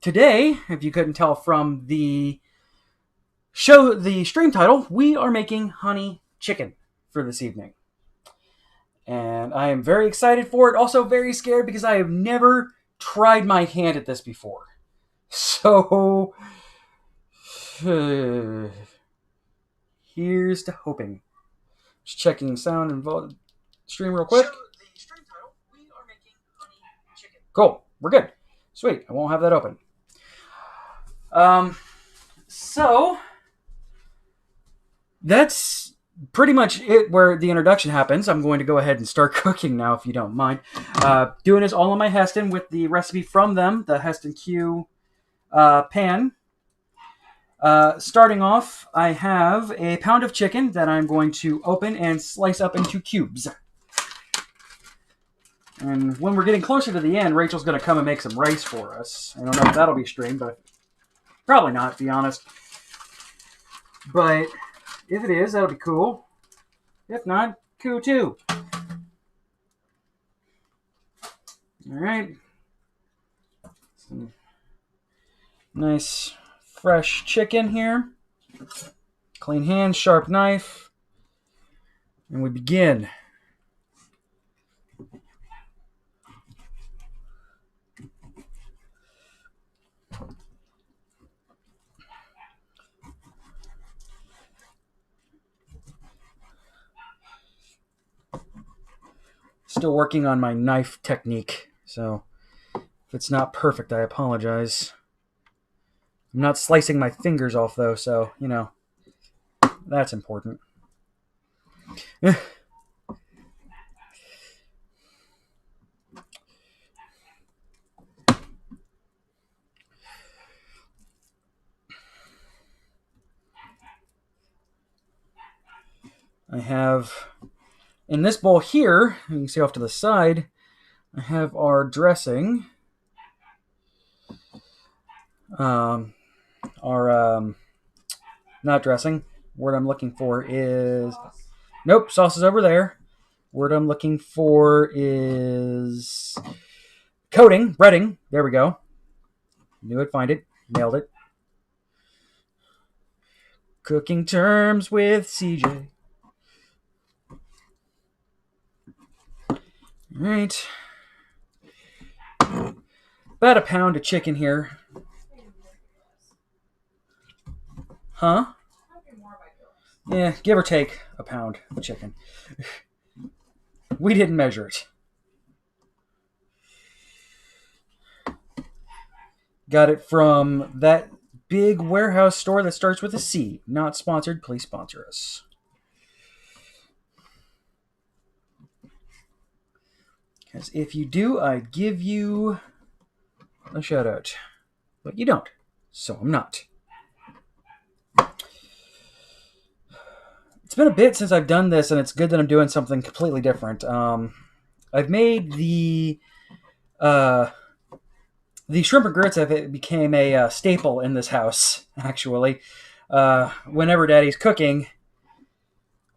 Today, if you couldn't tell from the stream title, we are making honey chicken for this evening. And I am very excited for it. Also very scared because I have never tried my hand at this before. So, here's to hoping. Just checking sound and stream real quick. Cool. We're good. Sweet. I won't have that open. So that's pretty much it where the introduction happens. I'm going to go ahead and start cooking now, if you don't mind. Doing this all on my Heston with the recipe from them, the Heston Q pan. Starting off, I have a pound of chicken that I'm going to open and slice up into cubes. And when we're getting closer to the end, Rachel's going to come and make some rice for us. I don't know if that'll be streamed, but probably not, to be honest. But if it is, that'll be cool. If not, cool too. Alright. Some nice fresh chicken here. Clean hands, sharp knife. And we begin. Still working on my knife technique, so if it's not perfect, I apologize. I'm not slicing my fingers off, though, so, you know, that's important. I have, in this bowl here, you can see off to the side, I have our dressing. Not dressing. Word I'm looking for is... Nope, sauce is over there. Word I'm looking for is... Coating, breading. There we go. Knew it, find it. Nailed it. Cooking terms with CJ. Alright. About a pound of chicken here. Huh? Yeah, give or take a pound of chicken. We didn't measure it. Got it from that big warehouse store that starts with a C. Not sponsored. Please sponsor us. Because if you do, I'd give you a shout out. But you don't. So I'm not. It's been a bit since I've done this, and it's good that I'm doing something completely different. I've made the shrimp and grits. It became a staple in this house, actually. Whenever Daddy's cooking,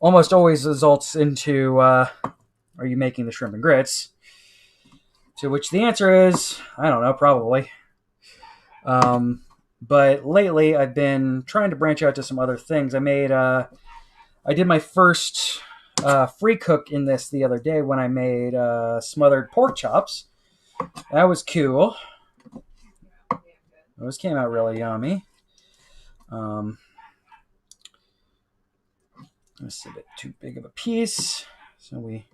almost always results into, are you making the shrimp and grits? To which the answer is, I don't know, probably. But lately, I've been trying to branch out to some other things. I did my first free cook in this the other day when I made smothered pork chops. That was cool. Those came out really yummy. This is a bit too big of a piece, so we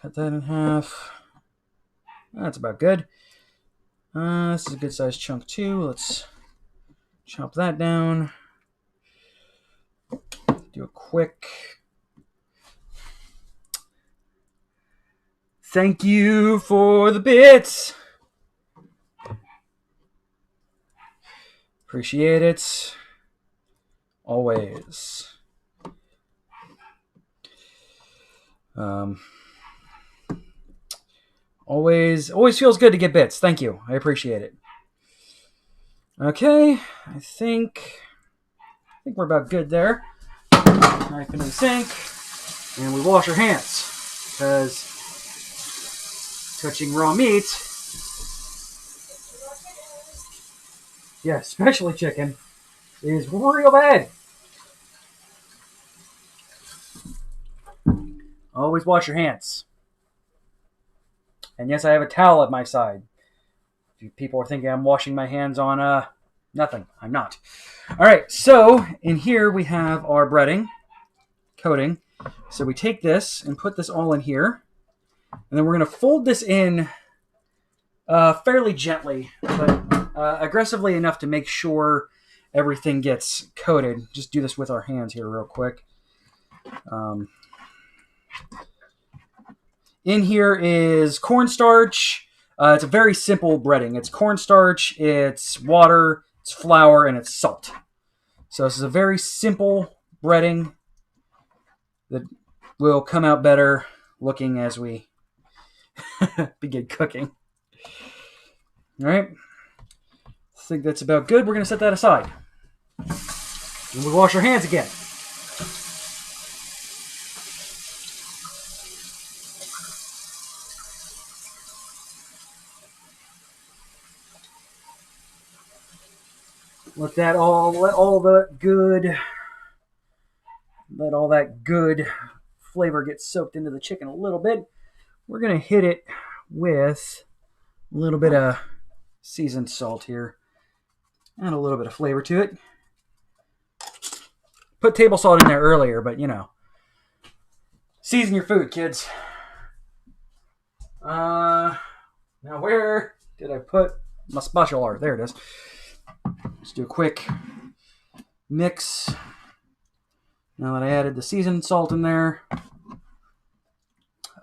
cut that in half. That's about good. This is a good sized chunk too. Let's chop that down. Do a quick thank you for the bits. Appreciate it. Always. Always feels good to get bits. Thank you. I appreciate it. Okay, I think we're about good there. Knife into the sink, and we wash our hands, because touching raw meat Yeah, especially chicken, is real bad. Always wash your hands. And yes, I have a towel at my side. If people are thinking I'm washing my hands on nothing, I'm not. All right, so in here we have our breading coating. So we take this and put this all in here, and then we're going to fold this in fairly gently, but aggressively enough to make sure everything gets coated. Just do this with our hands here real quick. In here is cornstarch. It's a very simple breading. It's cornstarch, it's water, it's flour, and it's salt. So this is a very simple breading that will come out better looking as we begin cooking. All right. I think that's about good. We're going to set that aside. And we wash our hands again. Let all that good flavor get soaked into the chicken a little bit. We're going to hit it with a little bit of seasoned salt here. Add a little bit of flavor to it. Put table salt in there earlier, but you know. Season your food, kids. Now where did I put my spatula? There it is. Let's do a quick mix. Now that I added the seasoned salt in there.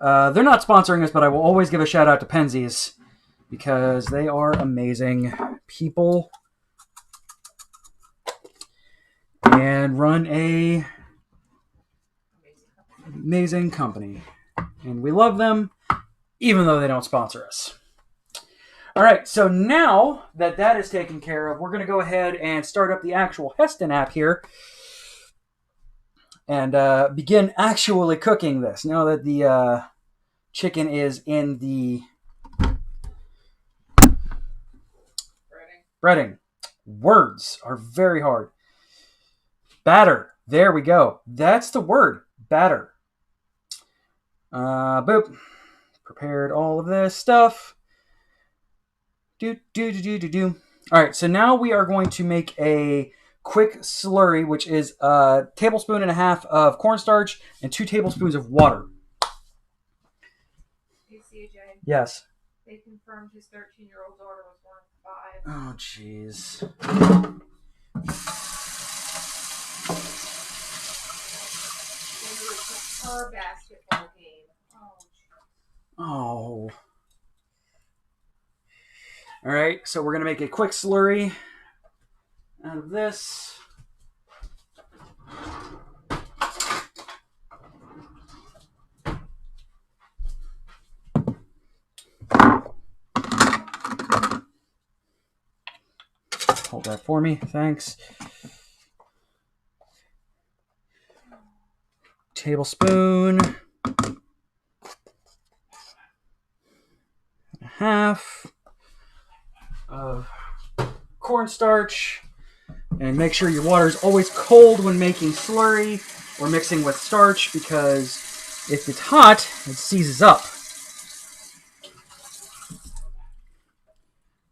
They're not sponsoring us, but I will always give a shout out to Penzies because they are amazing people and run a amazing company. And we love them, even though they don't sponsor us. All right, so now that that is taken care of, we're going to go ahead and start up the actual Heston app here and begin actually cooking this. Now that the chicken is in the breading. Words are very hard. Batter. There we go. That's the word. Batter. Boop. Prepared all of this stuff. Do. All right, so now we are going to make a quick slurry, which is a tablespoon and a half of cornstarch and 2 tablespoons of water. Hey, CJ. Yes. They confirmed his 13-year-old daughter was born at 5. Oh, jeez. Her basketball game. Oh. All right, so we're going to make a quick slurry out of this. Hold that for me, thanks. Tablespoon and a half of cornstarch, and make sure your water is always cold when making slurry or mixing with starch, because if it's hot, it seizes up.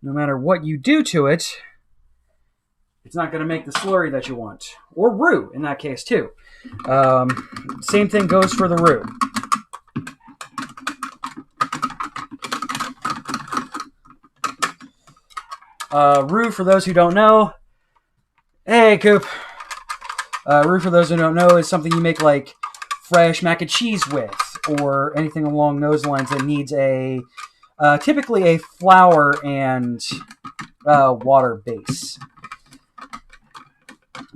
No matter what you do to it, it's not going to make the slurry that you want, or roux in that case too. Same thing goes for the roux. Roux, for those who don't know, hey Coop. Roux, for those who don't know, is something you make like fresh mac and cheese with, or anything along those lines that needs a typically a flour and water base.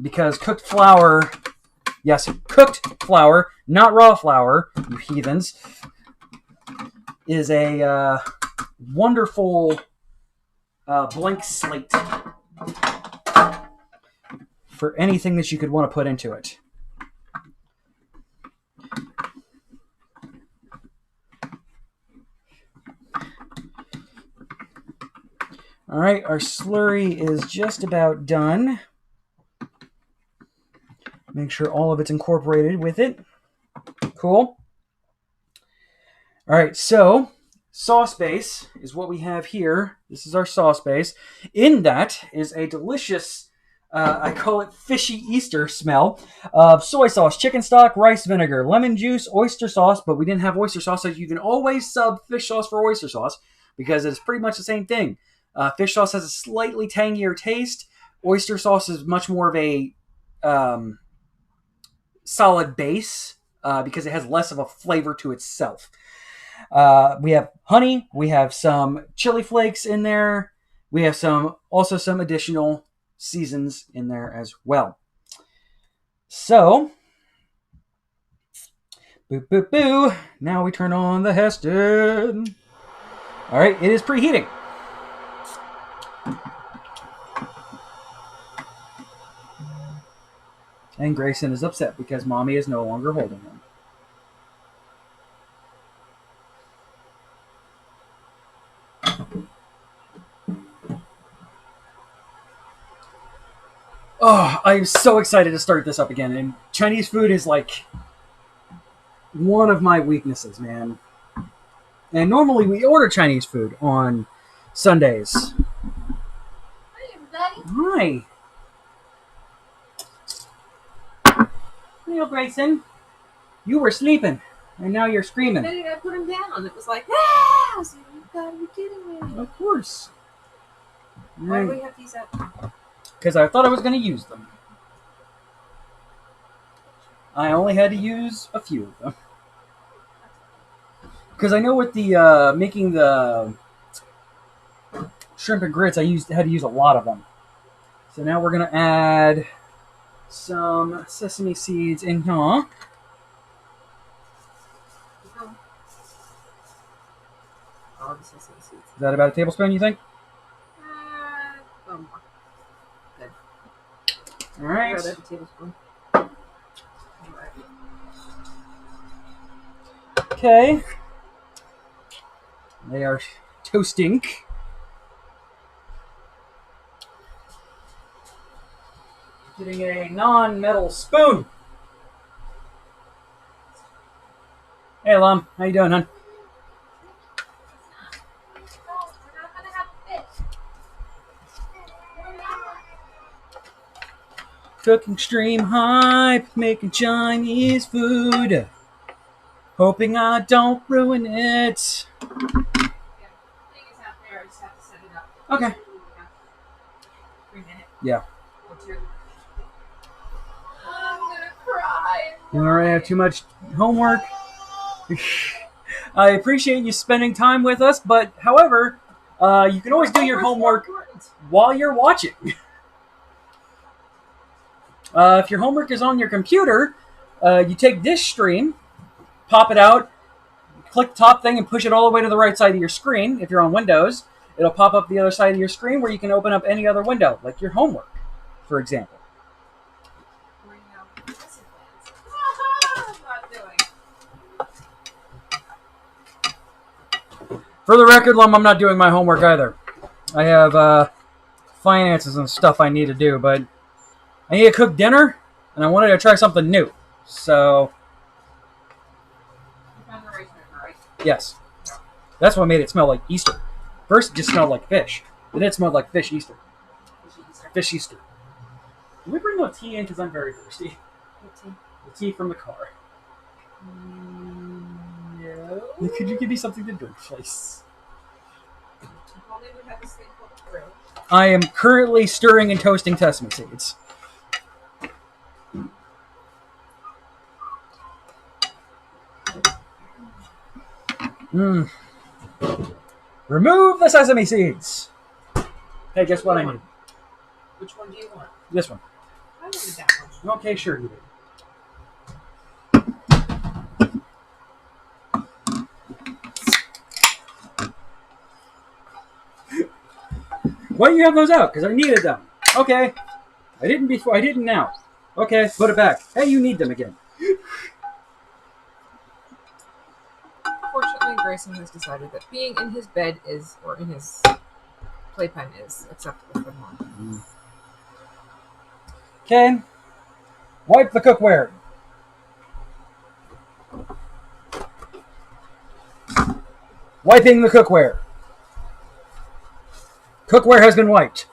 Because cooked flour, yes, cooked flour, not raw flour, you heathens, is a wonderful blank slate for anything that you could want to put into it. All right, our slurry is just about done. Make sure all of it's incorporated with it. Cool. All right, so sauce base is what we have here. This is our sauce base. In that is a delicious, I call it fishy Easter smell of soy sauce, chicken stock, rice vinegar, lemon juice, oyster sauce, but we didn't have oyster sauce, so you can always sub fish sauce for oyster sauce because it's pretty much the same thing. Fish sauce has a slightly tangier taste. Oyster sauce is much more of a solid base because it has less of a flavor to itself. We have honey. We have some chili flakes in there. We have some additional seasons in there as well. So, boo, boo, boo. Now we turn on the Heston. All right, it is preheating. And Grayson is upset because Mommy is no longer holding him. Oh, I'm so excited to start this up again. And Chinese food is like one of my weaknesses, man. And normally we order Chinese food on Sundays. Hi, everybody. Hi. Hello, Grayson. You were sleeping, and now you're screaming. The minute I put him down, it was like, ah! I was like, you gotta be kidding me. Of course. Why do we have these out? Because I thought I was going to use them. I only had to use a few of them. Because I know with the making the shrimp and grits, I had to use a lot of them. So now we're going to add some sesame seeds in here. Oh, the sesame seeds. Is that about a tablespoon, you think? One more. Good. All right. Rather than a tablespoon. All right. Okay. They are toasting. Getting a non-metal spoon. Hey, Lum. How you doing, hon? No, we're not gonna have a fish. Cooking stream hype, making Chinese food. Hoping I don't ruin it. Yeah, thing is out there. I just have to set it up. Okay. 3 minutes. Yeah. Or 2. I'm gonna cry. You already have too much homework. I appreciate you spending time with us, but however, you can always do your homework while you're watching. If your homework is on your computer, you take this stream, pop it out, click the top thing, and push it all the way to the right side of your screen. If you're on Windows, it'll pop up the other side of your screen where you can open up any other window, like your homework, for example. I'm not doing. For the record, Lum, I'm not doing my homework either. I have finances and stuff I need to do, but I need to cook dinner, and I wanted to try something new. So, You found the right number, right? yes. That's what made it smell like Easter. First, it just smelled like fish. Then it smelled like fish Easter. Fish Easter. Can we bring no tea in? Because I'm very thirsty. What tea? The tea from the car. No. Could you give me something to drink, please? Only we have this thing called grill. I am currently stirring and toasting sesame seeds. Remove the sesame seeds. Hey, guess what I need? Which one do you want? This one. I wanted that one. Okay, sure you do. Why do you have those out? Because I needed them. Okay. I didn't before. I didn't now. Okay, put it back. Hey, you need them again. Fortunately, Grayson has decided that being in his bed is, or in his playpen is acceptable for mom. Okay. Wipe the cookware. Wiping the cookware. Cookware has been wiped.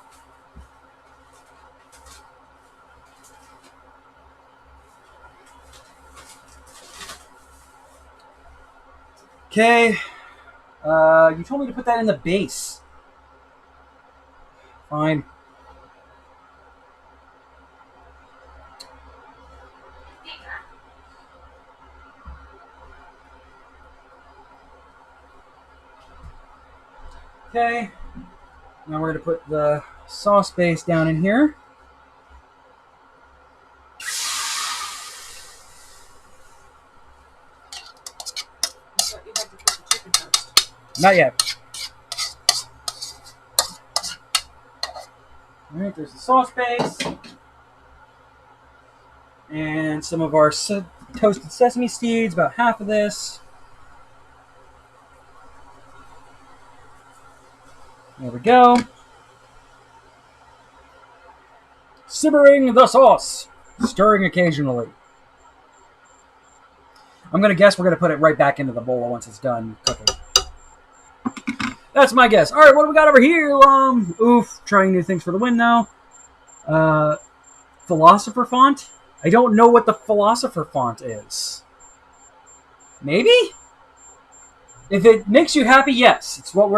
Okay. You told me to put that in the base. Fine. Okay. Now we're going to put the sauce base down in here. I thought you had to put the chicken first. Not yet. Alright, there's the sauce base. And some of our toasted sesame seeds, about half of this. There we go. Simmering the sauce. Stirring occasionally. I'm going to guess we're going to put it right back into the bowl once it's done cooking. That's my guess. All right, what do we got over here? Trying new things for the win now. Philosopher font? I don't know what the philosopher font is. Maybe? If it makes you happy, yes. It's what we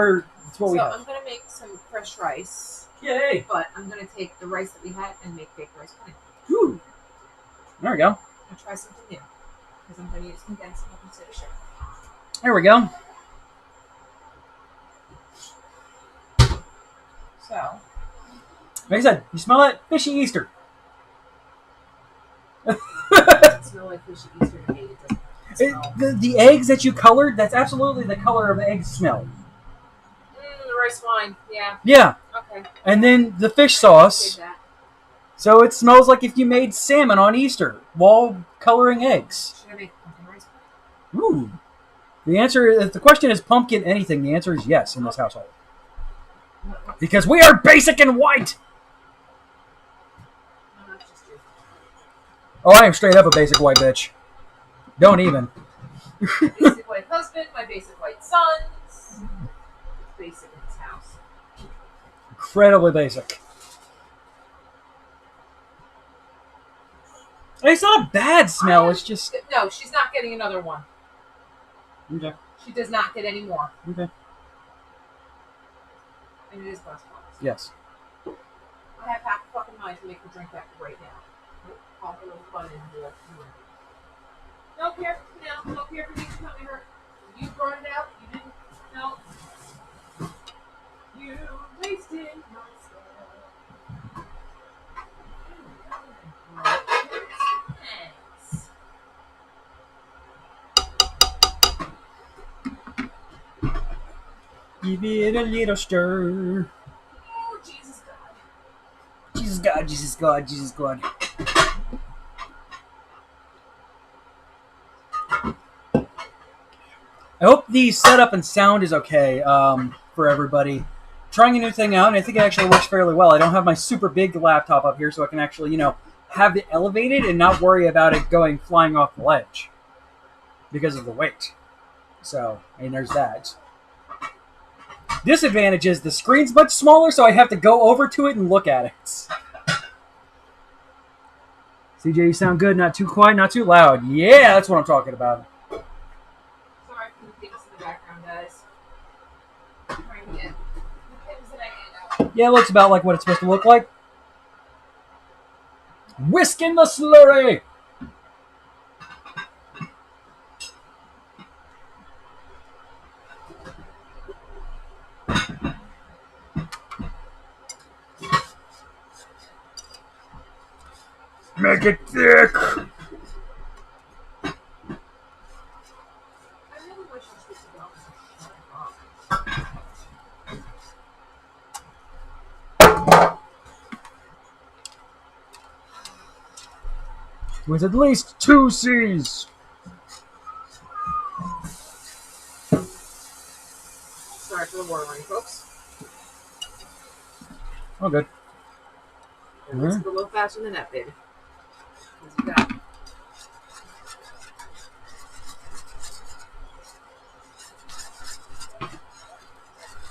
have. I'm going to make some fresh rice. Yay! But I'm going to take the rice that we had and make baked rice pudding. Ooh. There we go. I'm going to try something new. Because I'm going to use condensed milk instead of sugar. There we go. So. Like I said, you smell it? Fishy Easter. It smells like fishy Easter to me. The eggs that you colored, that's absolutely the color of eggs smell. The rice wine, yeah. Yeah. Okay. And then the fish sauce. So it smells like if you made salmon on Easter while coloring eggs. Should I make pumpkin rice pudding? Ooh. The answer, if the question is pumpkin anything, the answer is yes in this household. Because we are basic and white! No, that's just you. Oh, I am straight up a basic white bitch. Don't even. Basic white husband, my basic white sons. It's basic in this house. Incredibly basic. It's not a bad smell, it's just... No, she's not getting another one. Okay. She does not get any more. Okay. And it is glass box. Yes. I have half a fucking mind to make her drink that right now. I'll have a little fun and do it. No care for no care for me to tell me her. You brought it out, you didn't no. You wasted my stuff. Thanks. Give it a little stir. Oh, Jesus God. Jesus God, Jesus God, Jesus God. I hope the setup and sound is okay for everybody. Trying a new thing out, and I think it actually works fairly well. I don't have my super big laptop up here, so I can actually, have it elevated and not worry about it flying off the ledge because of the weight. So, there's that. Disadvantage is the screen's much smaller, so I have to go over to it and look at it. CJ, you sound good. Not too quiet, not too loud. Yeah, that's what I'm talking about. Sorry for the things in the background, guys. I'm trying to get the things that I hand out. Yeah, it looks about like what it's supposed to look like. Whisk in the slurry! Make it thick! I really wish this was With at least 2 C's. Sorry for the water running, folks. Oh, good. And whisk it a little faster than that, baby. As you got.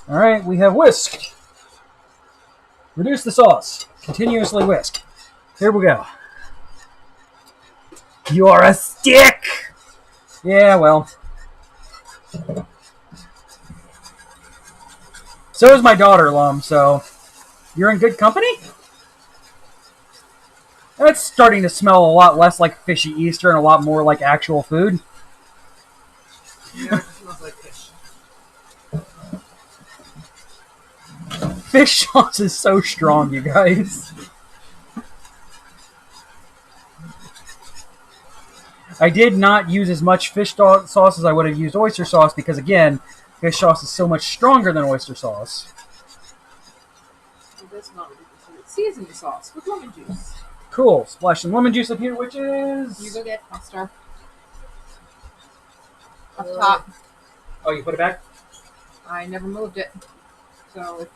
All right, we have whisk. Reduce the sauce. Continuously whisk. Here we go. You're a stick! Yeah, well. So is my daughter, Lum, so you're in good company? It's starting to smell a lot less like fishy Easter and a lot more like actual food. Yeah, it smells like fish. Fish sauce is so strong, you guys. I did not use as much fish sauce as I would have used oyster sauce because, again, fish sauce is so much stronger than oyster sauce. It does smell ridiculous. It's seasoning sauce with lemon juice. Cool. Splash some lemon juice up here, which is... You go get I'll start. Up top. Oh, you put it back? I never moved it. So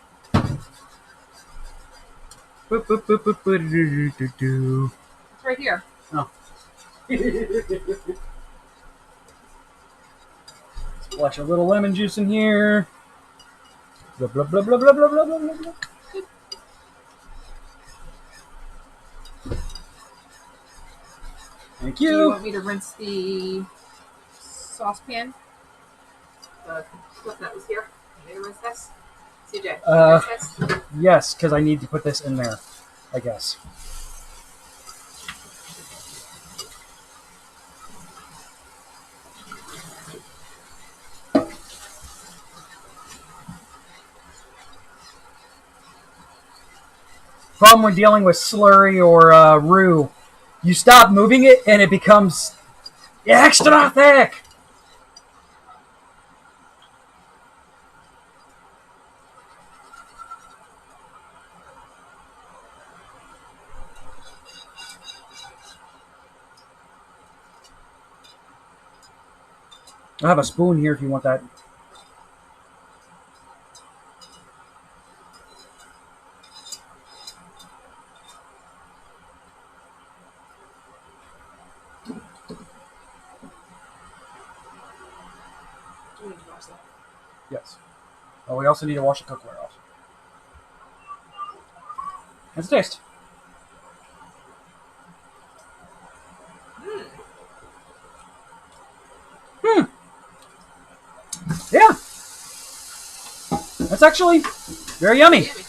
Boop, boop, boop, boop, boop, do, do, do. it's right here. Oh. Splash a little lemon juice in here. Blah, blah, blah, blah, blah, blah, blah, blah, blah. Thank Do you you. want me to rinse the saucepan? The stuff that was here? You want me to rinse this? CJ, rinse this? Yes, because I need to put this in there, I guess. Problem when dealing with slurry or roux, you stop moving it and it becomes extra thick. I have a spoon here if you want that. We need to wash that. Yes. Oh, we also need to wash the cookware off. How's it taste? Yeah. That's actually very yummy. Yummy.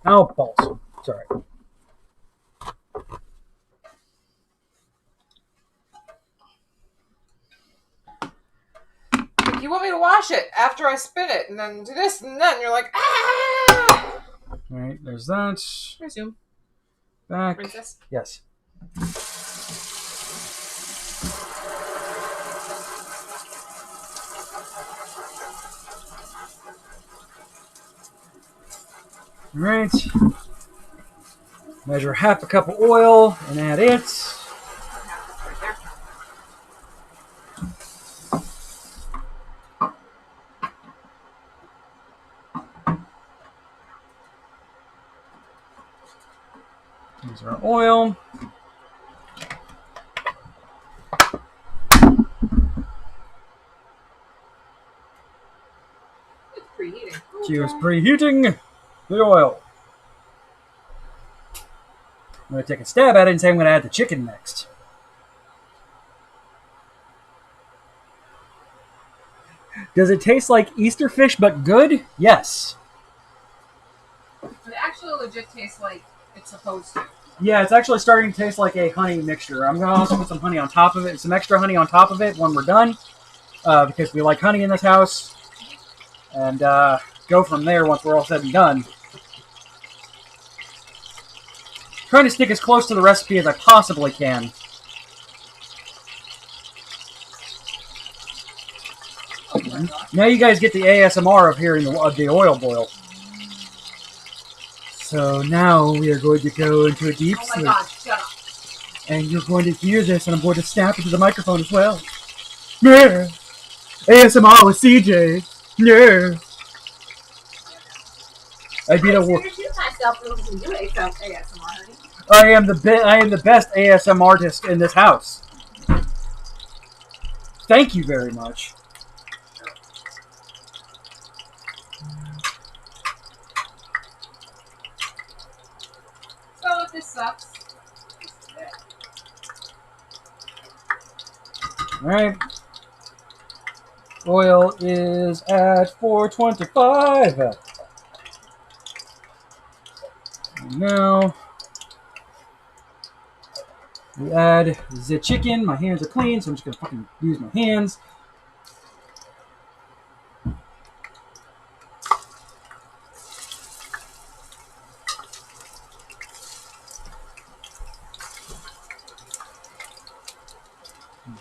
Oh, balls. Sorry. You want me to wash it after I spin it and then do this and then you're like, ah! All right, there's that. Resume. Back. Rinse this. Yes. All right. Measure half a cup of oil and add it. Right there. Here's our oil. It's preheating. Q is preheating the oil. I'm going to take a stab at it and say I'm going to add the chicken next. Does it taste like Easter fish but good? Yes. It actually legit tastes like it's supposed to. Yeah, it's actually starting to taste like a honey mixture. I'm going to also put some honey on top of it, some extra honey on top of it when we're done, because we like honey in this house, and go from there once we're all said and done. Trying to stick as close to the recipe as I possibly can. Now you guys get the ASMR of hearing the oil boil. So now we are going to go into a deep sleep. God, shut up. And you're going to hear this, and I'm going to snap into the microphone as well. Yeah. ASMR with CJ. Yeah. I beat a war. I am the best ASM artist in this house. Thank you very much. So if this sucks. Alright. Oil is at 425. And now we add the chicken. My hands are clean, so I'm just gonna fucking use my hands.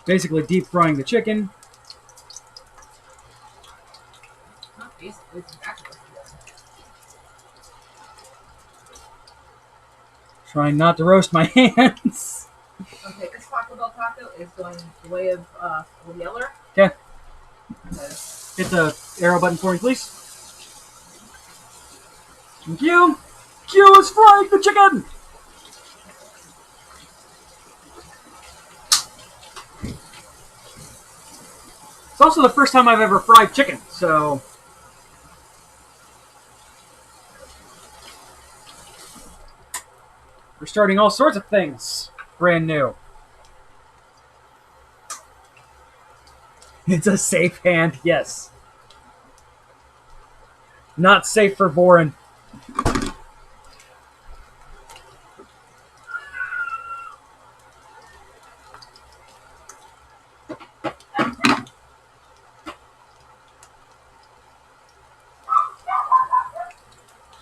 Basically deep frying the chicken. Not basically, it's exactly what Trying not to roast my hands. Okay, this Taco Bell taco is going the way of Yeller. Okay. Hit the arrow button for me, please. Thank you. Q is frying the chicken. It's also the first time I've ever fried chicken, so we're starting all sorts of things brand new. It's a safe hand, yes. Not safe for Voren.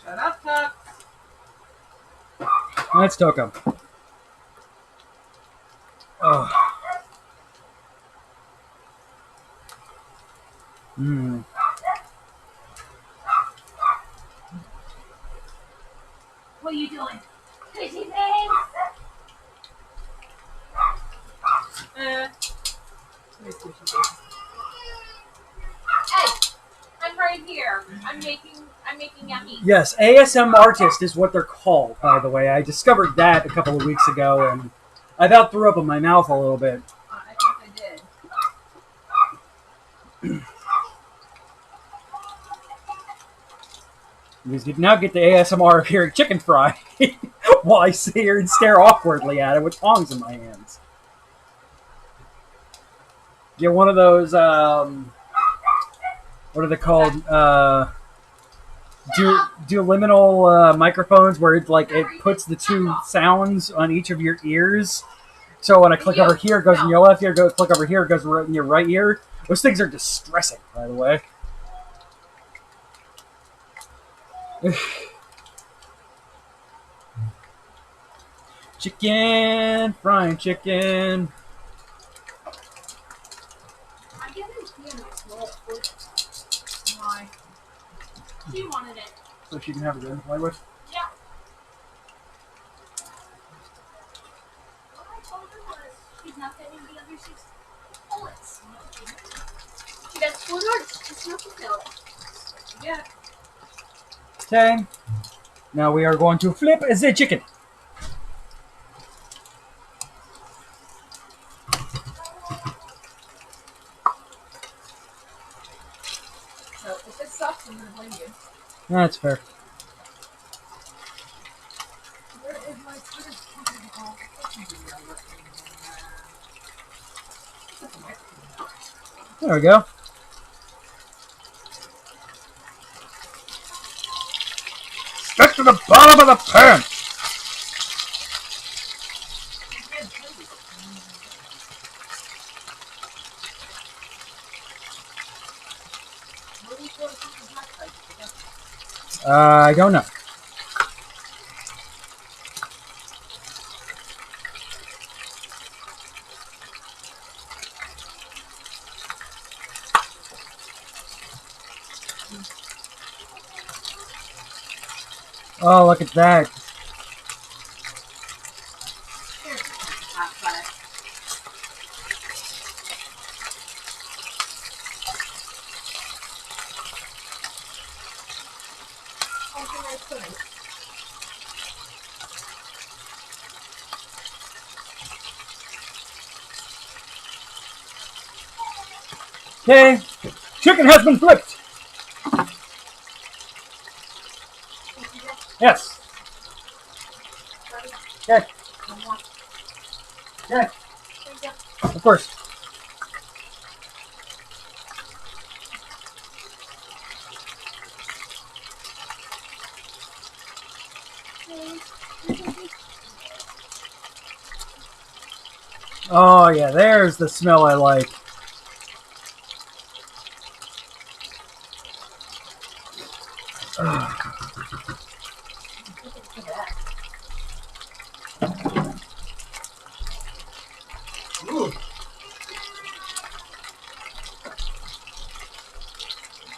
Shut up, Tuck. Let's talk him. Oh. Mmm. What are you doing? Crazy things. Hey, I'm right here. I'm making yummy. Yes, ASM artist is what they're called, by the way. I discovered that a couple of weeks ago, and I about threw up in my mouth a little bit. I think I did. You now get the ASMR of hearing chicken fry while I sit here and stare awkwardly at it with tongs in my hands. Get one of those, what are they called? Duoliminal microphones where it puts the two sounds on each of your ears. So when I click over here, it goes in your left ear. Click over here, it goes in your right ear. Those things are distressing, by the way. Chicken, frying chicken. I didn't see my small foot. Why? She wanted it. So she can have it in to play with? Yeah. What I told her was she's not getting the other 6 bullets. She got 4 darts. It's not to kill it. Yeah. Okay. Now we are going to flip the chicken. So if this sucks, I'm gonna blame you. That's fair. Where is my Twitter? There we go. Stick to the bottom of the pan. I don't know. Oh, look at that. Here's hot butter. Oh, nice pudding. Okay, chicken has been flipped. Yes. Okay. Okay. Of course. Oh yeah, there's the smell I like.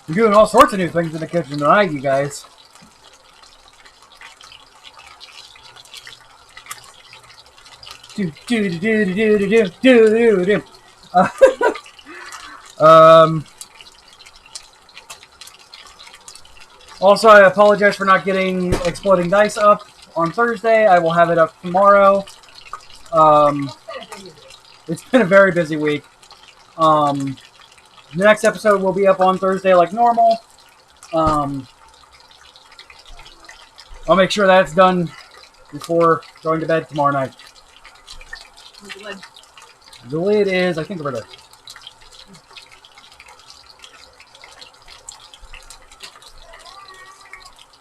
We're doing all sorts of new things in the kitchen tonight, you guys. Do do do do do do do do do do. Um. Also, I apologize for not getting Exploding Dice up on Thursday. I will have it up tomorrow. It's been a very busy week. The next episode will be up on Thursday like normal. I'll make sure that's done before going to bed tomorrow night. The lid is, I think, over there.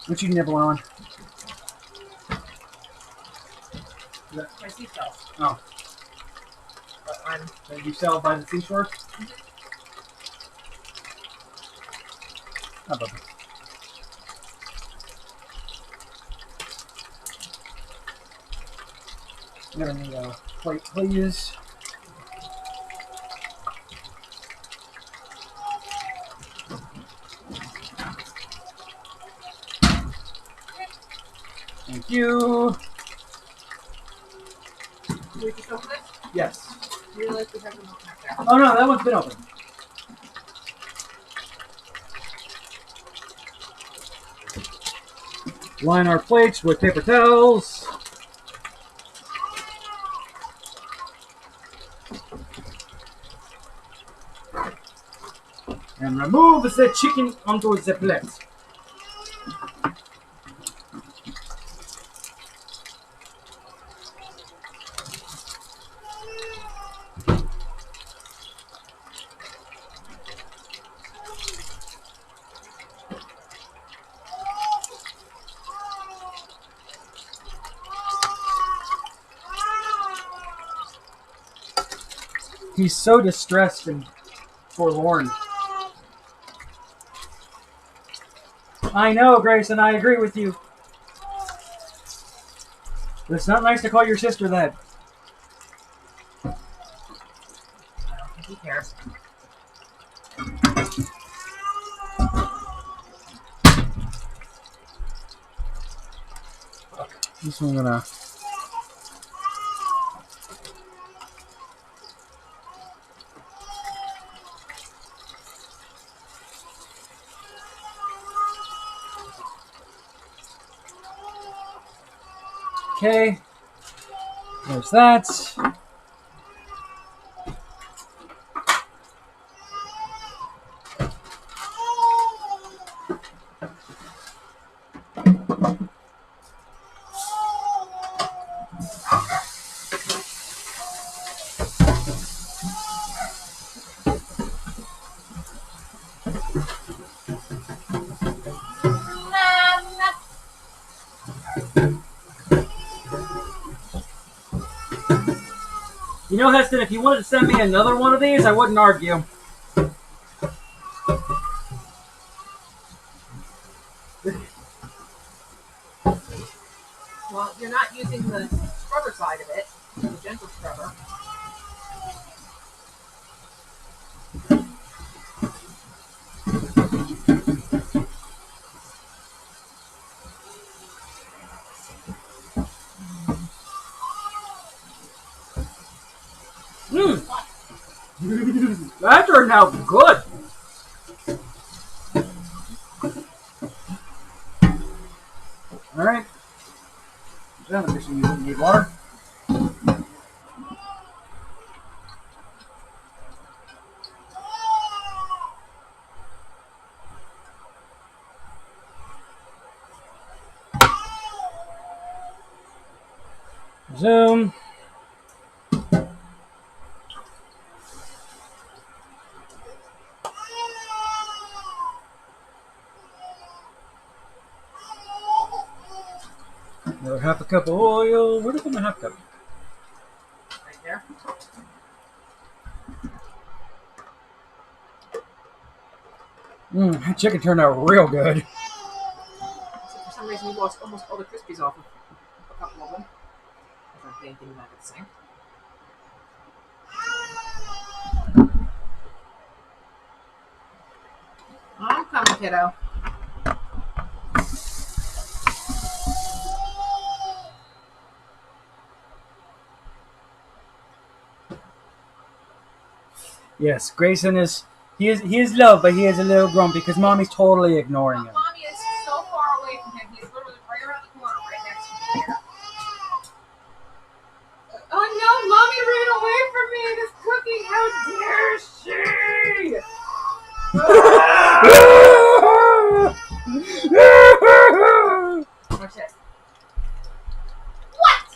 What you nibble on? My seashells. Oh. But That you sell by the seashore? How about that? I'm gonna need a plate, please. Thank you. we just open it? Yes. You realize we have them open up there. Oh no, that one's been open. Line our plates with paper towels. And remove the chicken onto the plate. He's so distressed and forlorn. I know, Grayson, I agree with you. But it's not nice to call your sister that. I don't think he cares. This one I'm gonna. Okay. There's that. You know, Heston, if you wanted to send me another one of these, I wouldn't argue. Mmm. That turned out good. All right. Let me see. You need water. Zoom. Another half a cup of oil. Where did I put my half cup? Right there. That chicken turned out real good. So for some reason, you lost almost all the crispies off of a couple of them. I don't think anything back at the same. I'm coming, kiddo. Yes, Grayson is he is loved, but he is a little grumpy because mommy's totally ignoring him. Mommy is so far away from him. He's literally right around the corner, right next to me here. Oh no, Mommy ran away from me and is cooking. How dare she? Watch this. What?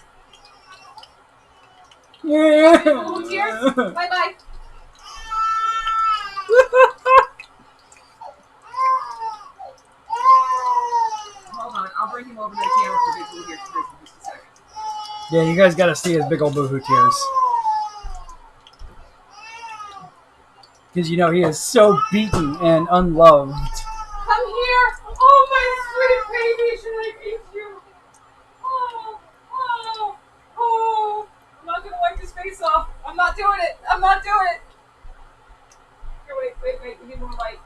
Little tears? Bye-bye. Hold on, I'll bring him over to the camera for visual here for just a second. Yeah, you guys got to see his big old boohoo tears. Because you know he is so beaten and unloved. Come here! Oh, my sweet baby! Should I eat you? Oh, oh, oh! I'm not gonna wipe his face off. I'm not doing it. I'm not doing it. Here, wait. We need more light.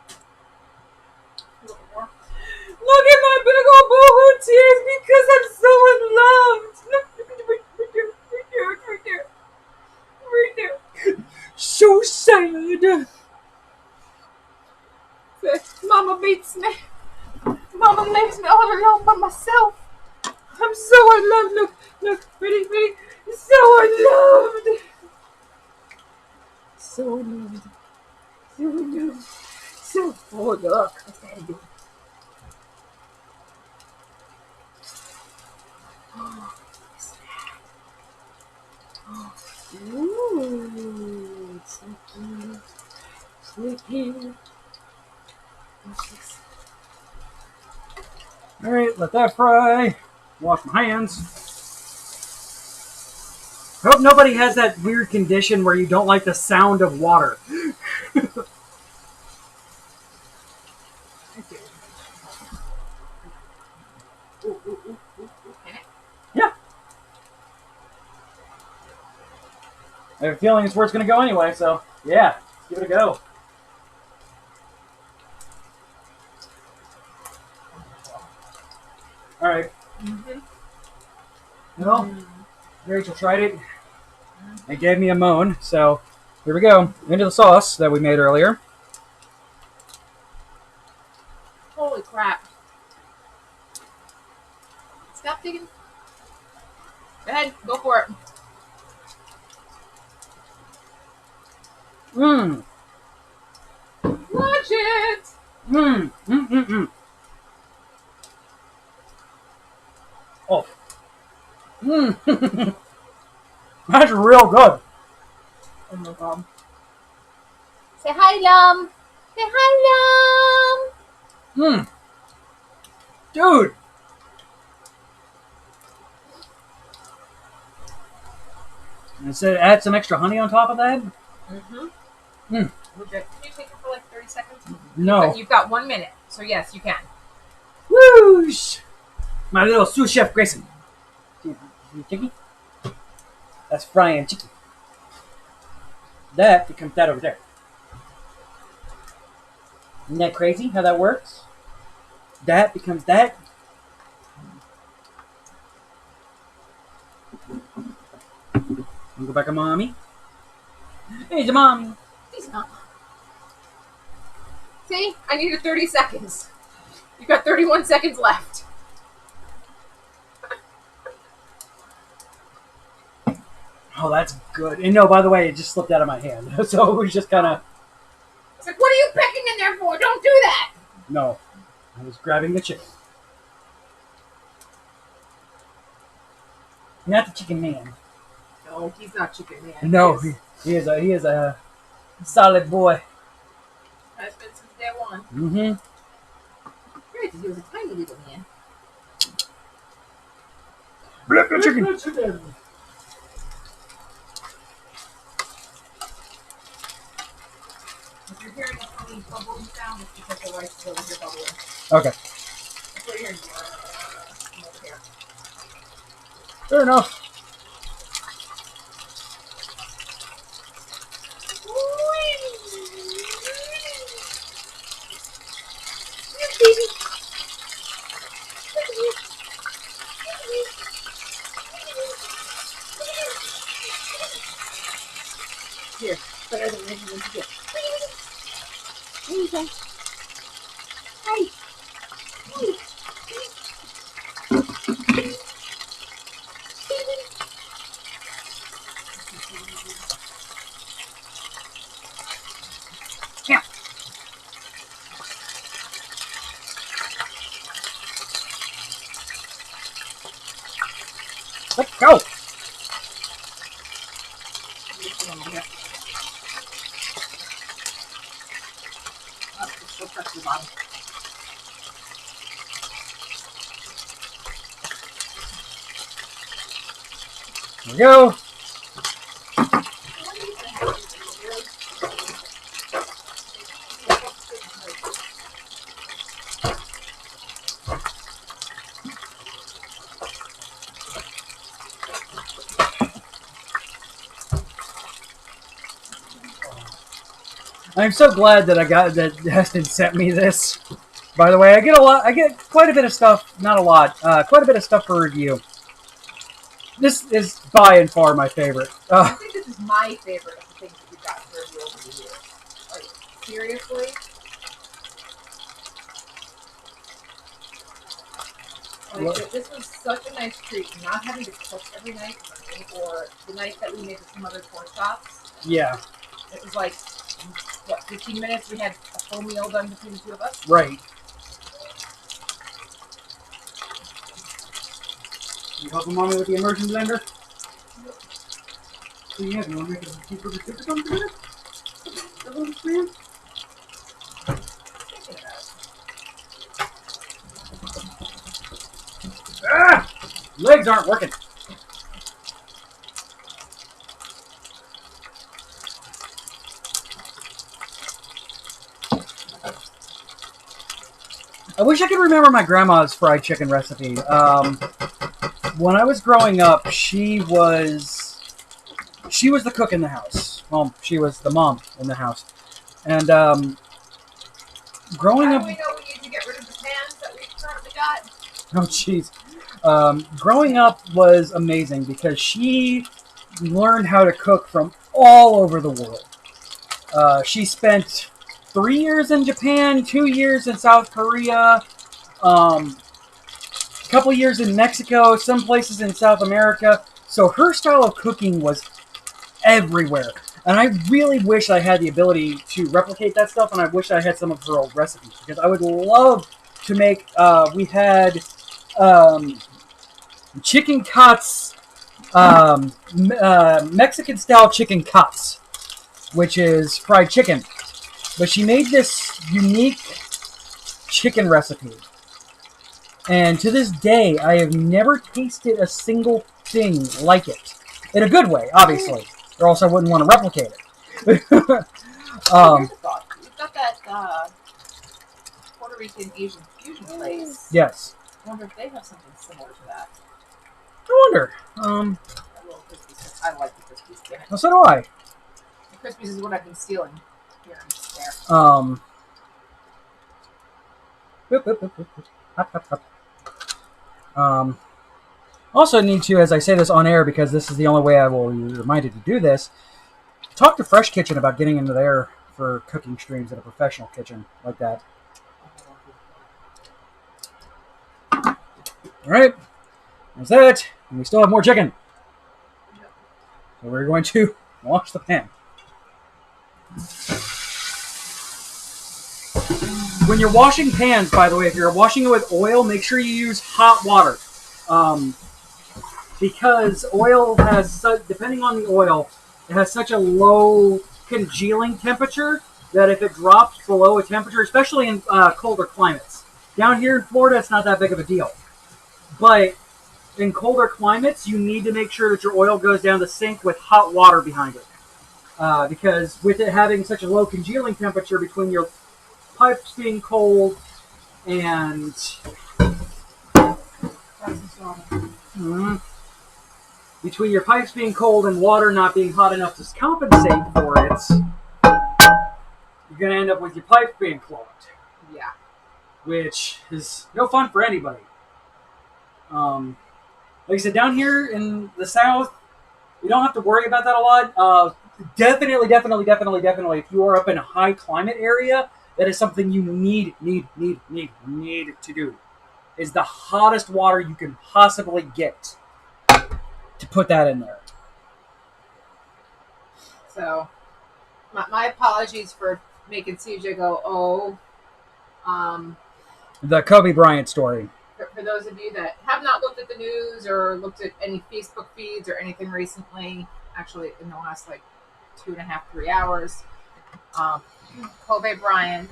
A little more. Look at my big old boohoo tears because I'm so unloved. Look, right there. Right there. So sad. Mama beats me. Mama leaves me all alone by myself. I'm so unloved. Look, ready. So unloved. So unloved. Oh, look. What's Daddy doing? Oh, what's that? Ooh, it's so cute. So cute. What's this? All right, let that fry. Wash my hands. I hope nobody has that weird condition where you don't like the sound of water. I do. Ooh. Can it? Yeah. I have a feeling it's where it's going to go anyway, so yeah, give it a go. All right. Well, Rachel tried it and gave me a moan, so here we go. Into the sauce that we made earlier. Holy crap. Stop digging. Go ahead, go for it. Watch it! Oh. That's real good. Oh my god. Say hi, Lum. Say hi, Lum. Dude. And it said add some extra honey on top of that? Can you take it for like 30 seconds? No. You've got 1 minute, so yes, you can. Whoosh! My little sous chef Grayson. See chicken? That's frying chicken. That becomes that over there. Isn't that crazy how that works? That becomes that. Go back to mommy. Hey, mommy. He's not. See? I needed 30 seconds. You've got 31 seconds left. Oh, that's good. And no, by the way, it just slipped out of my hand. So it was just kind of... It's like, what are you picking in there for? Don't do that! No. I was grabbing the chicken. Not the chicken man. No, he's not chicken man. No, he is a solid boy. Has been since day one. Mm-hmm. Great, he was a tiny little man. Flip the chicken. If you're hearing a funny bubbling sound, it's because the rice is over here bubbling. Okay. That's what you're hearing. Over here. Fair enough. Here, better than anything you get. Here you go. Hey. Yeah. Let's go. Still press the bottom. Here we go. I'm so glad that Heston sent me this. By the way, I get quite a bit of stuff, not a lot, quite a bit of stuff for review. This is by and far my favorite. I think this is my favorite of the things that we've got for review over the years. Like, seriously? Like, this was such a nice treat, not having to cook every night or the night that we made the some other pork chops. Yeah. It was like, what, 15 minutes? We had a full meal done between the two of us? Right. You helping mommy with the immersion blender? So you want to make a cheeseburger chip or something together? That was man. Ah! Legs aren't working. I wish I could remember my grandma's fried chicken recipe. When I was growing up, she was the cook in the house. Well, she was the mom in the house. And growing How up... do we know we need to get rid of the pans that we've currently got? Oh, jeez. Growing up was amazing because she learned how to cook from all over the world. She spent 3 years in Japan, 2 years in South Korea, a couple years in Mexico, some places in South America. So her style of cooking was everywhere. And I really wish I had the ability to replicate that stuff, and I wish I had some of her old recipes, because I would love to make, we had chicken cuts, Mexican-style chicken cuts, which is fried chicken. But she made this unique chicken recipe. And to this day, I have never tasted a single thing like it. In a good way, obviously. Or else I wouldn't want to replicate it. Here's a thought. We've got that Puerto Rican Asian fusion place. Yes. I wonder if they have something similar to that. I wonder. A little Crispies. I like the Crispies. Damn it. Well, so do I. The Crispies is what I've been stealing here and there. Also need to, as I say this on air, because this is the only way I will be reminded to do this, Talk to Fresh Kitchen about getting into there for cooking streams at a professional kitchen like that. All right, there's that. And we still have more chicken. So we're going to wash the pan. When you're washing pans, by the way, if you're washing it with oil, make sure you use hot water. Because oil has, depending on the oil, it has such a low congealing temperature that if it drops below a temperature, especially in colder climates, down here in Florida, it's not that big of a deal. But in colder climates, you need to make sure that your oil goes down the sink with hot water behind it. Because with it having such a low congealing temperature between your pipes being cold and between your pipes being cold and water not being hot enough to compensate for it, you're going to end up with your pipes being clogged. Yeah. Which is no fun for anybody. Like I said, down here in the South, you don't have to worry about that a lot. Definitely, if you are up in a high climate area, that is something you need to do. Is the hottest water you can possibly get to put that in there. So, my apologies for making CJ go, oh. The Kobe Bryant story. For those of you that have not looked at the news or looked at any Facebook feeds or anything recently, actually in the last 2.5, 3 hours, Kobe Bryant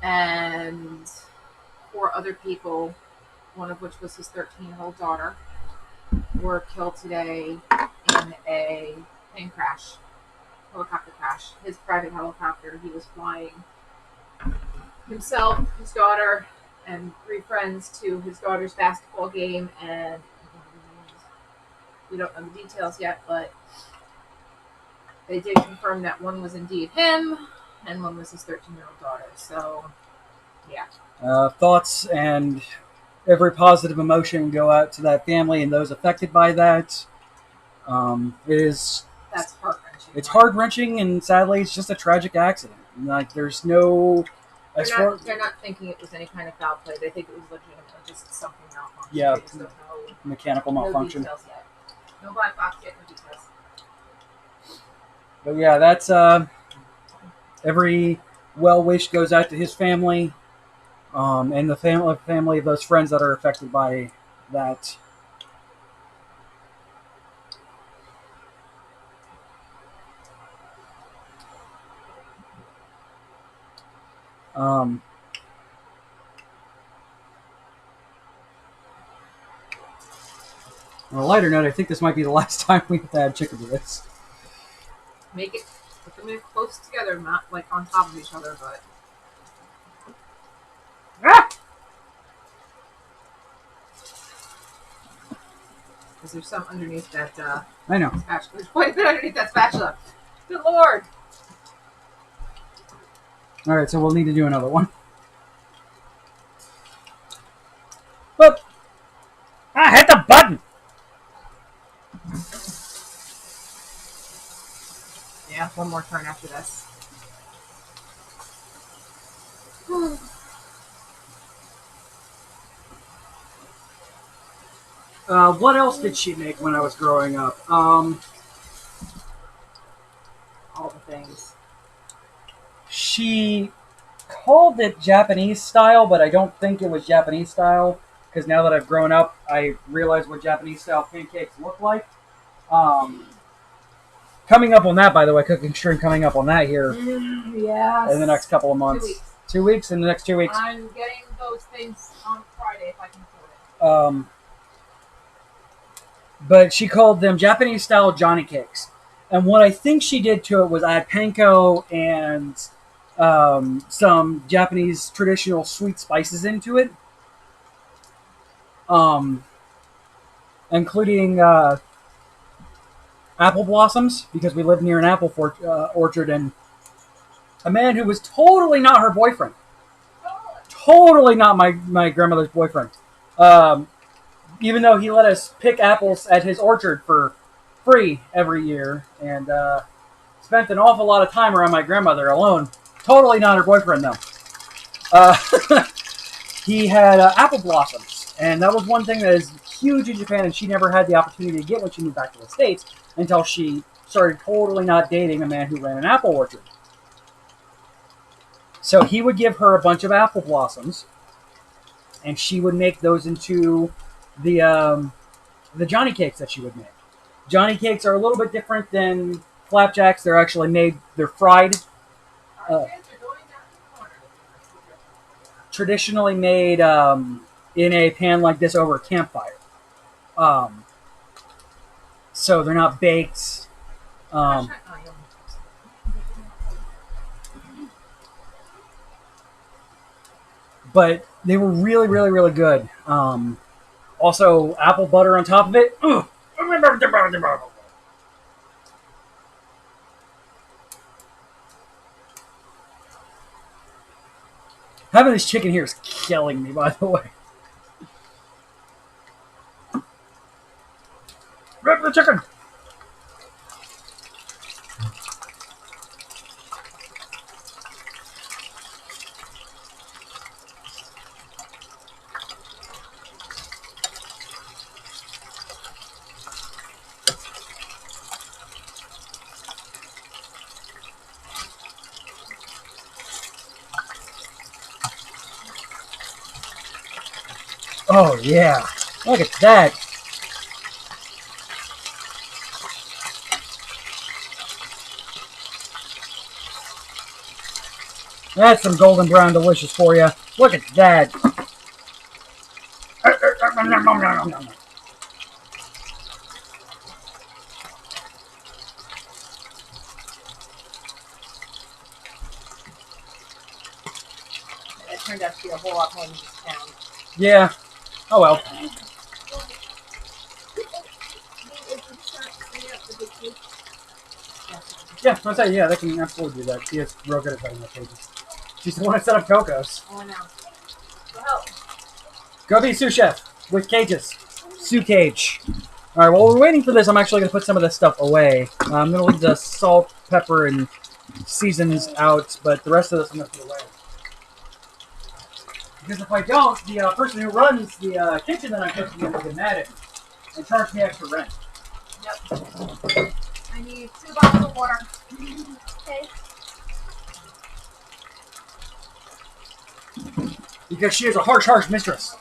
and 4 other people, one of which was his 13-year-old daughter, were killed today in a plane crash, helicopter crash. His private helicopter. He was flying himself, his daughter, and 3 friends to his daughter's basketball game, and we don't know the details yet, but they did confirm that one was indeed him, and one was his 13-year-old daughter. So, yeah. Thoughts and every positive emotion go out to that family and those affected by that. That's heart-wrenching. It's heart-wrenching, and sadly, it's just a tragic accident. There's no... They're not thinking it was any kind of foul play. They think it was legitimate, just something malfunction. Yeah, they just don't know. Mechanical malfunction. No details yet. No black box yet, no details. But yeah, that's every well wish goes out to his family, and the family of those friends that are affected by that. On a lighter note, I think this might be the last time we've had chicken breasts. Put them in close together, not on top of each other, but. Because there's some underneath that. I know. Spatula. There's quite a bit underneath that spatula. Good Lord. All right, so we'll need to do another one. But I hit the button. Yeah, one more turn after this. What else did she make when I was growing up? All the things. She called it Japanese style, but I don't think it was Japanese style, because now that I've grown up, I realize what Japanese style pancakes look like. Coming up on that, by the way, cooking stream coming up on that here Yes. in the next couple of months. 2 weeks. 2 weeks in the next 2 weeks. I'm getting those things on Friday if I can afford it. But she called them Japanese style Johnny cakes. And what I think she did to it was add panko and some Japanese traditional sweet spices into it. Including apple blossoms, because we live near an apple orchard, and a man who was totally not her boyfriend. Totally not my grandmother's boyfriend. Even though he let us pick apples at his orchard for free every year, and spent an awful lot of time around my grandmother alone. Totally not her boyfriend, though. Uh, he had apple blossoms, and that was one thing that is huge in Japan, and she never had the opportunity to get when she moved back to the States until she started totally not dating a man who ran an apple orchard. So he would give her a bunch of apple blossoms, and she would make those into the Johnny cakes that she would make. Johnny cakes are a little bit different than flapjacks. They're actually they're fried. Traditionally made in a pan like this over a campfire. So they're not baked. But they were really, really, really good. Also, apple butter on top of it. Having this chicken here is killing me, by the way. Rip the chicken! Oh, yeah. Look at that. That's some golden brown delicious for you. Look at that. It turned out to be a whole lot more than just pound. Yeah. Oh well. Yeah, I say, yeah, they can absolutely do that. She is real good at cutting the pages. She's the one that set up Coco's. Oh, I know. So help. Go be sous chef with cages. Sous cage. Alright, while we're waiting for this, I'm actually going to put some of this stuff away. I'm going to leave the salt, pepper, and seasons out, but the rest of this I'm going to put away. Because if I don't, the person who runs the kitchen that I'm cooking in will get mad at me and charge me extra rent. Yep. I need 2 bottles of water. Okay. Because she is a harsh, harsh mistress.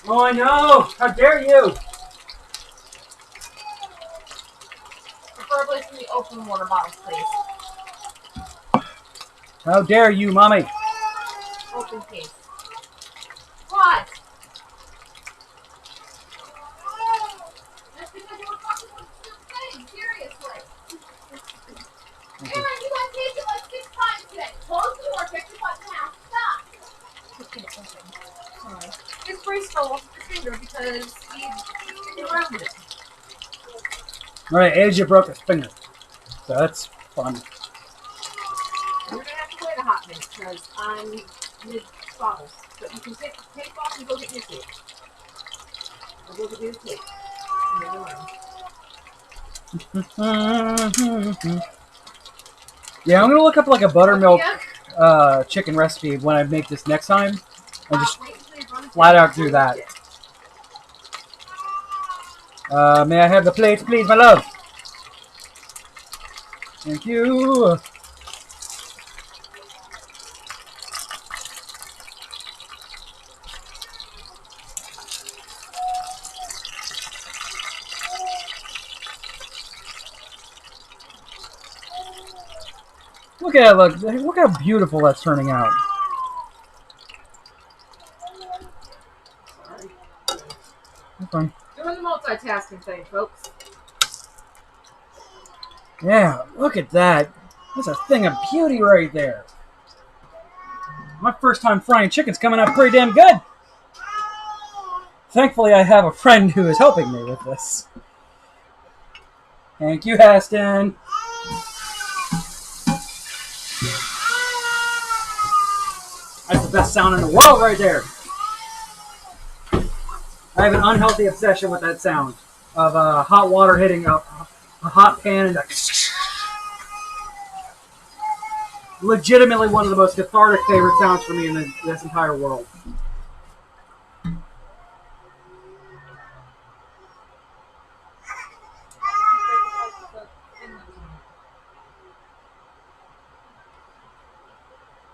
Oh, I know! How dare you! Preferably from the open water bottles, please. How dare you, mommy! Open case. What? That's because you were talking about the thing, seriously. Aaron, you got taped it like 6 times today. Close the door, check your butt now. Stop. Sorry. His brace fell off his finger because he didn't around with it. Alright, AJ broke his finger. So that's fun. You're going to have to wait a hot minute because I'm mid-bottles. But you can take off and go get your tape. Or go get your tape. Yeah, I'm gonna look up like a buttermilk chicken recipe when I make this next time, and just flat out do that. May I have the plates, please, my love? Thank you. Look at it, look how beautiful that's turning out. Okay. Doing the multitasking thing, folks. Yeah, look at that. That's a thing of beauty right there. My first time frying chicken's coming out pretty damn good. Thankfully, I have a friend who is helping me with this. Thank you, Haston. That's the best sound in the world right there. I have an unhealthy obsession with that sound of hot water hitting a hot pan and legitimately one of the most cathartic favorite sounds for me in this entire world.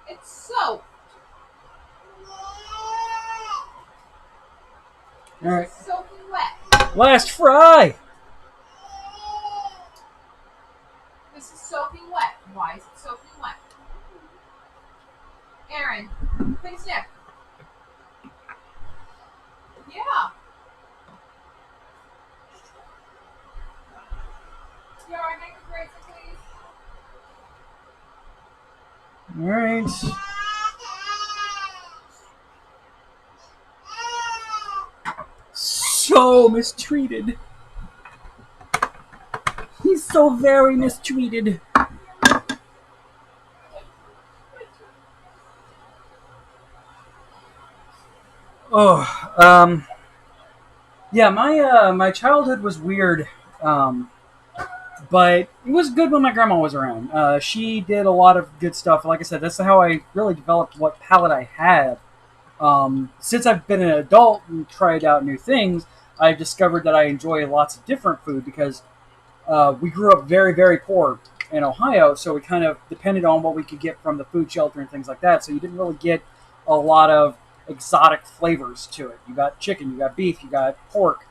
It's soaked. All right, It's soaking wet. last fry. This is soaking wet. Why is it soaking wet? Aaron, take a sniff. Yeah. Yara, make a grace, please. All right. So mistreated. He's so very mistreated. Oh, yeah. My childhood was weird, but it was good when my grandma was around. She did a lot of good stuff. Like I said, that's how I really developed what palate I have. Since I've been an adult and tried out new things, I've discovered that I enjoy lots of different food because we grew up very, very poor in Ohio, so we kind of depended on what we could get from the food shelter and things like that. So you didn't really get a lot of exotic flavors to it. You got chicken, you got beef, you got pork,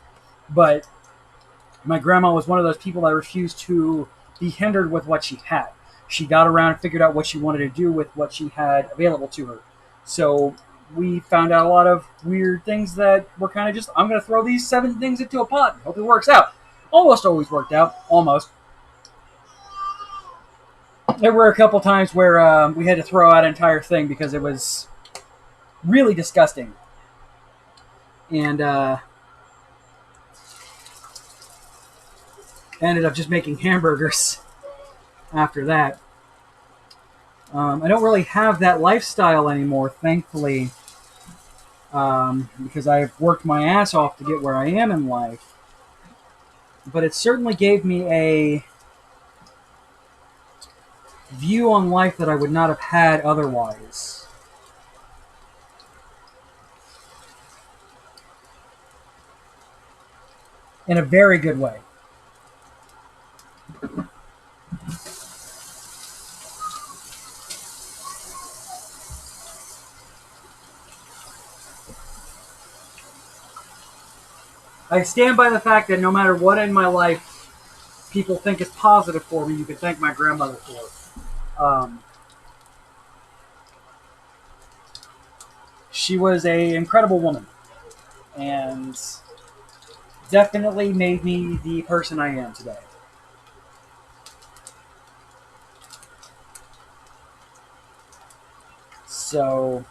but my grandma was one of those people that refused to be hindered with what she had. She got around and figured out what she wanted to do with what she had available to her. So we found out a lot of weird things that were kind of just, I'm going to throw these 7 things into a pot and hope it works out. Almost always worked out. Almost. There were a couple times where we had to throw out an entire thing because it was really disgusting. And ended up just making hamburgers after that. I don't really have that lifestyle anymore, thankfully, because I've worked my ass off to get where I am in life. But it certainly gave me a view on life that I would not have had otherwise. In a very good way. I stand by the fact that no matter what in my life people think is positive for me, you can thank my grandmother for. She was an incredible woman and definitely made me the person I am today. So,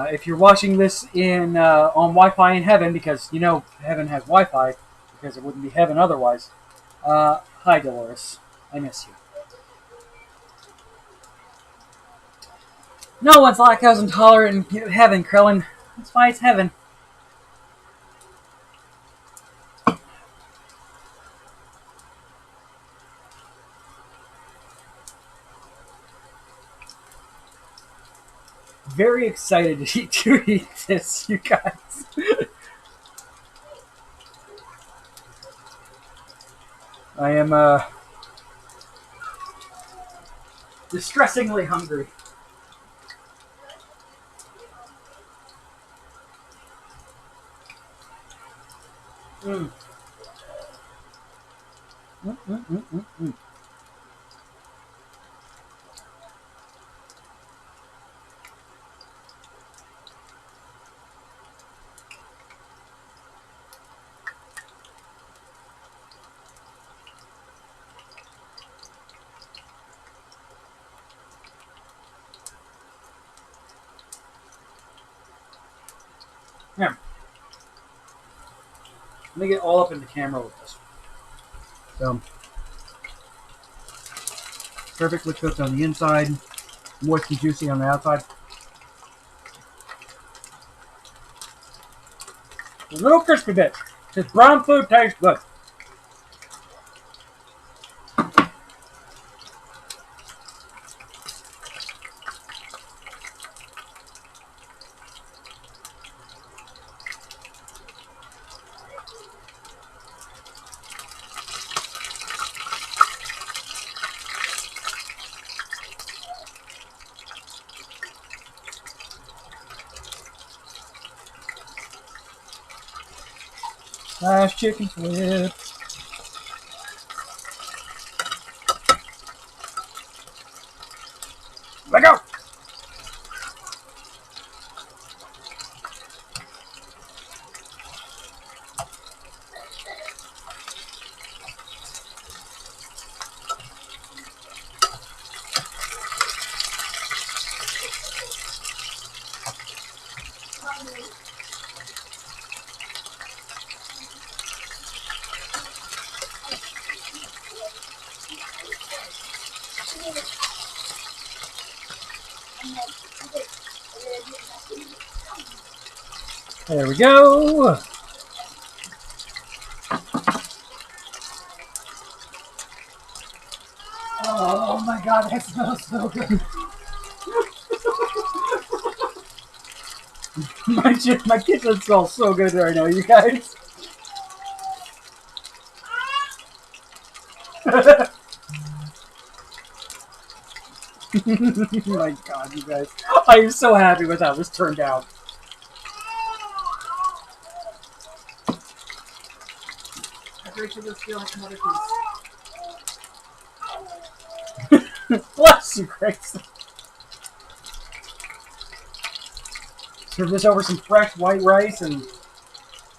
if you're watching this in on Wi-Fi in heaven, because you know heaven has Wi-Fi, because it wouldn't be heaven otherwise. Hi, Dolores. I miss you. No one's lactose intolerant in heaven, Krillin. That's why it's heaven. Very excited to eat this, you guys. I am distressingly hungry. Mm. Mm, mm, mm, mm, mm. Here. Let me get all up in the camera with this. So, perfectly cooked on the inside, moist and juicy on the outside. A little crispy bit. This brown food tastes good. Nice chicken flip. Let go. There we go. Oh my god, that smells so good. my kitchen smells so good right now, you guys. My god, you guys. I am so happy with how this turned out. Rachel was feeling another piece. Bless you, Grace. Serve this over some fresh white rice and...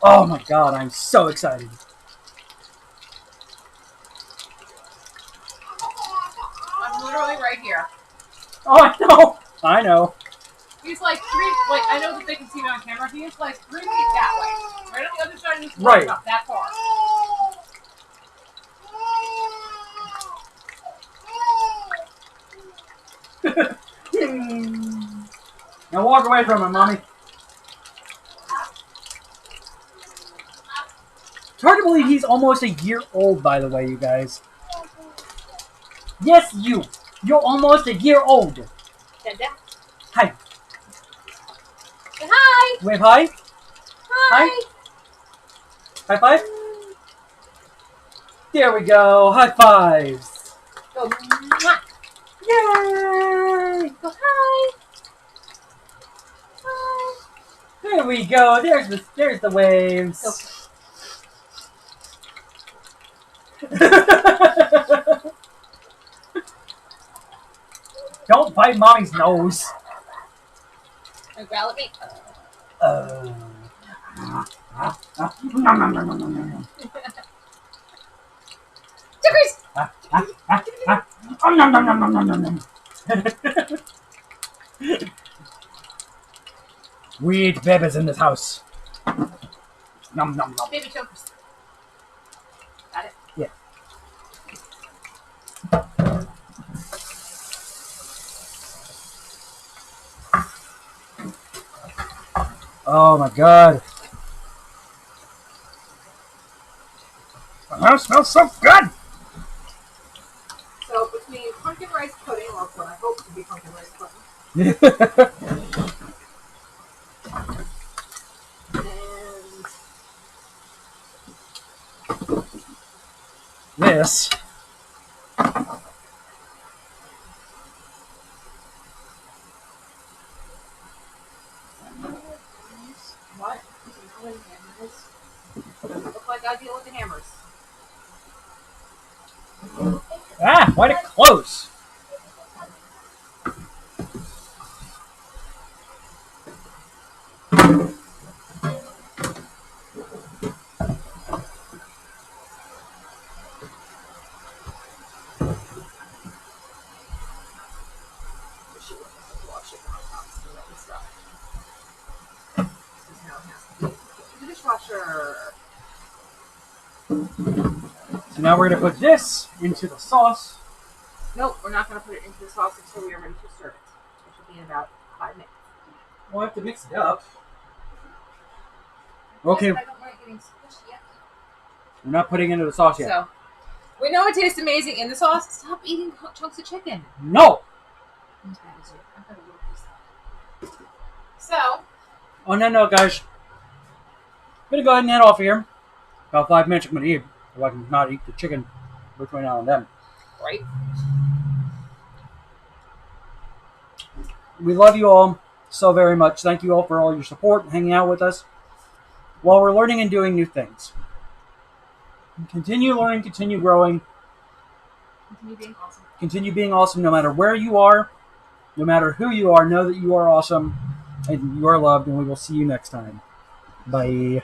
Oh my god, I'm so excited. I'm literally right here. Oh, I know. I know. He's like I know that they can see me on camera. He's like 3 feet that way. Right on the other side of this Right. Not that far. Now walk away from him, Mommy. It's hard to believe he's almost a year old, by the way, you guys. Yes, you. You're almost a year old. Dada. Hi. Say hi. Wave hi. Hi. High five. There we go. High fives. Go. Mwah. Yay! Go hi. There we go. There's the waves. Don't bite Mommy's nose. And growl at me. Nom, nom, nom, nom, nom, nom. Chickers! Oh, nom, nom, nom, nom, nom, nom, nom. We eat babies in this house. Nom, nom, nom. Baby chokers. Got it? Yeah. Oh my god. The house smells so good! So between pumpkin rice pudding, or what I hope to be pumpkin rice pudding, and This. what? Look like I deal with the hammers. Ah, why'd it close? Dishwasher. So now we're gonna put this into the sauce. Nope, we're not going to put it into the sauce until we are ready to serve it, which will be in about 5 minutes. We'll have to mix it up. Okay, But I don't want it getting squishy yet. we're not putting it into the sauce yet. So, we know it tastes amazing in the sauce. Stop eating chunks of chicken. No! I'm as bad as you. I'm gonna work this out. So, On that note, guys, I'm going to go ahead and head off here. About 5 minutes I'm going to eat. If I can not eat the chicken between now and then. right. We love you all so very much. Thank you all for all your support and hanging out with us while we're learning and doing new things. Continue learning, continue growing, Continue being awesome. continue being awesome no matter where you are, no matter who you are. Know that you are awesome and you are loved, and we will see you next time. Bye.